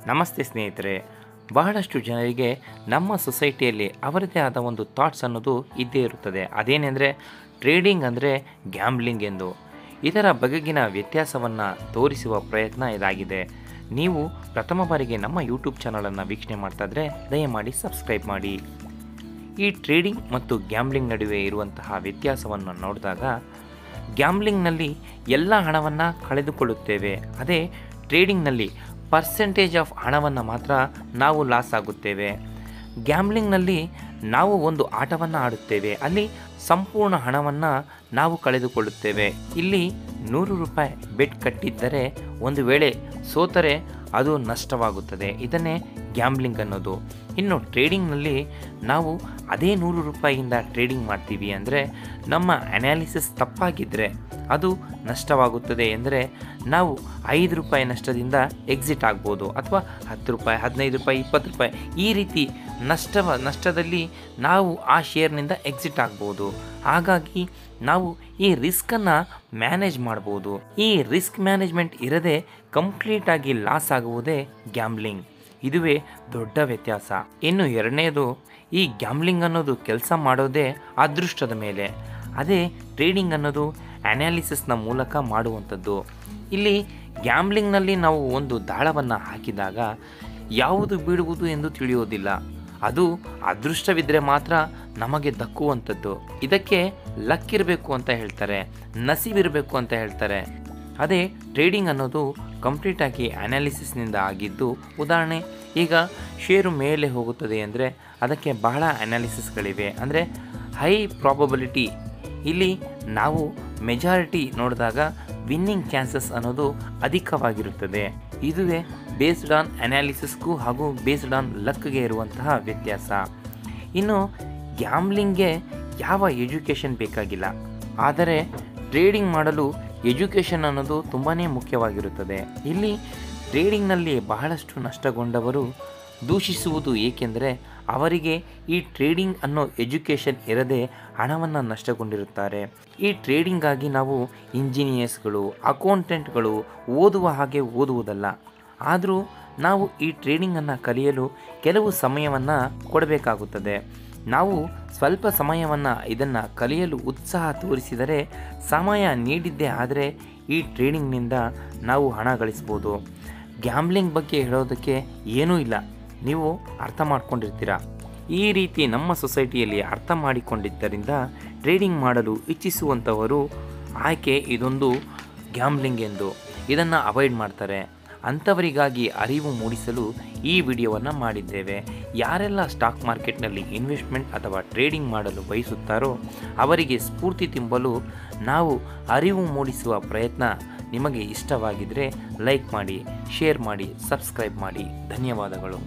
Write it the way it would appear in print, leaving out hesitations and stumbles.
ನಮಸ್ತೆ ಸ್ನೇಹಿತರೆ. ಬಹಳಷ್ಟು ಜನರಿಗೆ ನಮ್ಮ ಸೊಸೈಟಿಯಲ್ಲಿ ಅವರದೇ ಆದ ಒಂದು ಥಾಟ್ಸ್ ಅನ್ನೋದು ಇದ್ದೇ ಇರುತ್ತದೆ. ಅದೇನೆಂದರೆ ಟ್ರೇಡಿಂಗ್ ಅಂದರೆ ಗ್ಯಾಂಬ್ಲಿಂಗ್ ಎಂದು. ಇದರ ಬಗೆಗಿನ ವ್ಯತ್ಯಾಸವನ್ನು ತೋರಿಸುವ ಪ್ರಯತ್ನ ಇದಾಗಿದೆ. ನೀವು ಪ್ರಥಮ ಬಾರಿಗೆ ನಮ್ಮ ಯೂಟ್ಯೂಬ್ ಚಾನಲನ್ನು ವೀಕ್ಷಣೆ ಮಾಡ್ತಾಯಿದ್ರೆ ದಯಮಾಡಿ ಸಬ್ಸ್ಕ್ರೈಬ್ ಮಾಡಿ. ಈ ಟ್ರೇಡಿಂಗ್ ಮತ್ತು ಗ್ಯಾಂಬ್ಲಿಂಗ್ ನಡುವೆ ಇರುವಂತಹ ವ್ಯತ್ಯಾಸವನ್ನು ನೋಡಿದಾಗ ಗ್ಯಾಂಬ್ಲಿಂಗ್ನಲ್ಲಿ ಎಲ್ಲ ಹಣವನ್ನು ಕಳೆದುಕೊಳ್ಳುತ್ತೇವೆ. ಅದೇ ಟ್ರೇಡಿಂಗ್ನಲ್ಲಿ ಪರ್ಸೆಂಟೇಜ್ ಆಫ್ ಹಣವನ್ನು ಮಾತ್ರ ನಾವು ಲಾಸ್ ಆಗುತ್ತೇವೆ. ಗ್ಯಾಂಬ್ಲಿಂಗ್ನಲ್ಲಿ ನಾವು ಒಂದು ಆಟವನ್ನು ಆಡುತ್ತೇವೆ, ಅಲ್ಲಿ ಸಂಪೂರ್ಣ ಹಣವನ್ನು ನಾವು ಕಳೆದುಕೊಳ್ಳುತ್ತೇವೆ. ಇಲ್ಲಿ 100 ರೂಪಾಯಿ ಬೆಟ್ ಕಟ್ಟಿದ್ದರೆ ಒಂದು ವೇಳೆ ಸೋತರೆ ಅದು ನಷ್ಟವಾಗುತ್ತದೆ. ಇದನ್ನೇ ಗ್ಯಾಂಬ್ಲಿಂಗ್ ಅನ್ನೋದು. ಇನ್ನು ಟ್ರೇಡಿಂಗ್ನಲ್ಲಿ ನಾವು ಅದೇ 100 ರೂಪಾಯಿಯಿಂದ ಟ್ರೇಡಿಂಗ್ ಮಾಡ್ತೀವಿ ಅಂದರೆ ನಮ್ಮ ಅನಾಲಿಸಿಸ್ ತಪ್ಪಾಗಿದ್ದರೆ ಅದು ನಷ್ಟವಾಗುತ್ತದೆ. ಎಂದರೆ ನಾವು 5 ರೂಪಾಯಿ ನಷ್ಟದಿಂದ ಎಕ್ಸಿಟ್ ಆಗ್ಬೋದು, ಅಥವಾ 10 ರೂಪಾಯಿ, 15 ರೂಪಾಯಿ, 20 ರೂಪಾಯಿ ಈ ರೀತಿ ನಷ್ಟದಲ್ಲಿ ನಾವು ಆ ಶೇರ್ನಿಂದ ಎಕ್ಸಿಟ್ ಆಗ್ಬೋದು. ಹಾಗಾಗಿ ನಾವು ಈ ರಿಸ್ಕನ್ನು ಮ್ಯಾನೇಜ್ ಮಾಡ್ಬೋದು. ಈ ರಿಸ್ಕ್ ಮ್ಯಾನೇಜ್ಮೆಂಟ್ ಇರದೆ ಕಂಪ್ಲೀಟಾಗಿ ಲಾಸ್ ಆಗುವುದೇ ಗ್ಯಾಂಬ್ಲಿಂಗ್. ಇದುವೇ ದೊಡ್ಡ ವ್ಯತ್ಯಾಸ. ಇನ್ನು ಎರಡನೇದು, ಈ ಗ್ಯಾಂಬ್ಲಿಂಗ್ ಅನ್ನೋದು ಕೆಲಸ ಮಾಡೋದೇ ಅದೃಷ್ಟದ ಮೇಲೆ. ಅದೇ ಟ್ರೇಡಿಂಗ್ ಅನ್ನೋದು ಅನಾಲಿಸಿಸ್ನ ಮೂಲಕ ಮಾಡುವಂಥದ್ದು. ಇಲ್ಲಿ ಗ್ಯಾಂಬ್ಲಿಂಗ್ನಲ್ಲಿ ನಾವು ಒಂದು ದಾಳವನ್ನು ಹಾಕಿದಾಗ ಯಾವುದು ಬೀಳುವುದು ಎಂದು ತಿಳಿಯೋದಿಲ್ಲ. ಅದು ಅದೃಷ್ಟವಿದ್ದರೆ ಮಾತ್ರ ನಮಗೆ ದಕ್ಕುವಂಥದ್ದು. ಇದಕ್ಕೆ ಲಕ್ ಇರಬೇಕು ಅಂತ ಹೇಳ್ತಾರೆ, ನಸೀಬಿರಬೇಕು ಅಂತ ಹೇಳ್ತಾರೆ. ಅದೇ ಟ್ರೇಡಿಂಗ್ ಅನ್ನೋದು ಕಂಪ್ಲೀಟಾಗಿ ಅನಾಲಿಸಿಸ್ನಿಂದ ಆಗಿದ್ದು. ಉದಾಹರಣೆ, ಈಗ ಶೇರು ಮೇಲೆ ಹೋಗುತ್ತದೆ ಅಂದರೆ ಅದಕ್ಕೆ ಬಹಳ ಅನಾಲಿಸಿಸ್ಗಳಿವೆ. ಅಂದರೆ ಹೈ ಪ್ರಾಬಬಿಲಿಟಿ. ಇಲ್ಲಿ ನಾವು ಮೆಜಾರಿಟಿ ನೋಡಿದಾಗ ವಿನ್ನಿಂಗ್ ಚಾನ್ಸಸ್ ಅನ್ನೋದು ಅಧಿಕವಾಗಿರುತ್ತದೆ. ಇದುವೇ ಬೇಸ್ಡ್ ಆನ್ ಅನಾಲಿಸಿಸ್ಗೂ ಹಾಗೂ ಬೇಸ್ಡ್ ಆನ್ ಲಕ್ಗೆ ಇರುವಂತಹ ವ್ಯತ್ಯಾಸ. ಇನ್ನು ಗ್ಯಾಂಬ್ಲಿಂಗ್ಗೆ ಯಾವ ಎಜುಕೇಷನ್ ಬೇಕಾಗಿಲ್ಲ, ಆದರೆ ಟ್ರೇಡಿಂಗ್ ಮಾಡಲು ಎಜುಕೇಷನ್ ಅನ್ನೋದು ತುಂಬಾ ಮುಖ್ಯವಾಗಿರುತ್ತದೆ. ಇಲ್ಲಿ ಟ್ರೇಡಿಂಗ್ನಲ್ಲಿ ಬಹಳಷ್ಟು ನಷ್ಟಗೊಂಡವರು ದೂಷಿಸುವುದು ಏಕೆಂದರೆ ಅವರಿಗೆ ಈ ಟ್ರೇಡಿಂಗ್ ಅನ್ನೋ ಎಜುಕೇಷನ್ ಇರದೆ ಹಣವನ್ನು ನಷ್ಟಗೊಂಡಿರುತ್ತಾರೆ. ಈ ಟ್ರೇಡಿಂಗಾಗಿ ನಾವು ಇಂಜಿನಿಯರ್ಸ್ಗಳು, ಅಕೌಂಟೆಂಟ್ಗಳು ಓದುವ ಹಾಗೆ ಓದುವುದಲ್ಲ. ಆದರೂ ನಾವು ಈ ಟ್ರೇಡಿಂಗನ್ನು ಕಲಿಯಲು ಕೆಲವು ಸಮಯವನ್ನು ಕೊಡಬೇಕಾಗುತ್ತದೆ. ನಾವು ಸ್ವಲ್ಪ ಸಮಯವನ್ನು ಇದನ್ನು ಕಲಿಯಲು ಉತ್ಸಾಹ ತೋರಿಸಿದರೆ, ಸಮಯ ನೀಡಿದ್ದೇ ಆದರೆ ಈ ಟ್ರೇಡಿಂಗ್ನಿಂದ ನಾವು ಹಣ ಗಳಿಸ್ಬೋದು. ಗ್ಯಾಂಬ್ಲಿಂಗ್ ಬಗ್ಗೆ ಹೇಳೋದಕ್ಕೆ ಏನೂ ಇಲ್ಲ, ನೀವು ಅರ್ಥ ಮಾಡ್ಕೊಂಡಿರ್ತೀರ. ಈ ರೀತಿ ನಮ್ಮ ಸೊಸೈಟಿಯಲ್ಲಿ ಅರ್ಥ ಮಾಡಿಕೊಂಡಿದ್ದರಿಂದ ಟ್ರೇಡಿಂಗ್ ಮಾಡಲು ಇಚ್ಛಿಸುವಂಥವರು ಆಯ್ಕೆ ಇದೊಂದು ಗ್ಯಾಂಬ್ಲಿಂಗ್ ಎಂದು ಇದನ್ನು ಅವಾಯ್ಡ್ ಮಾಡ್ತಾರೆ. ಅಂಥವರಿಗಾಗಿ ಅರಿವು ಮೂಡಿಸಲು ಈ ವಿಡಿಯೋವನ್ನು ಮಾಡಿದ್ದೇವೆ. ಯಾರೆಲ್ಲ ಸ್ಟಾಕ್ ಮಾರ್ಕೆಟ್ನಲ್ಲಿ ಇನ್ವೆಸ್ಟ್ಮೆಂಟ್ ಅಥವಾ ಟ್ರೇಡಿಂಗ್ ಮಾಡಲು ಬಯಸುತ್ತಾರೋ ಅವರಿಗೆ ಸ್ಫೂರ್ತಿ ತುಂಬಲು ನಾವು ಅರಿವು ಮೂಡಿಸುವ ಪ್ರಯತ್ನ. ನಿಮಗೆ ಇಷ್ಟವಾಗಿದ್ದರೆ ಲೈಕ್ ಮಾಡಿ, ಶೇರ್ ಮಾಡಿ, ಸಬ್ಸ್ಕ್ರೈಬ್ ಮಾಡಿ. ಧನ್ಯವಾದಗಳು.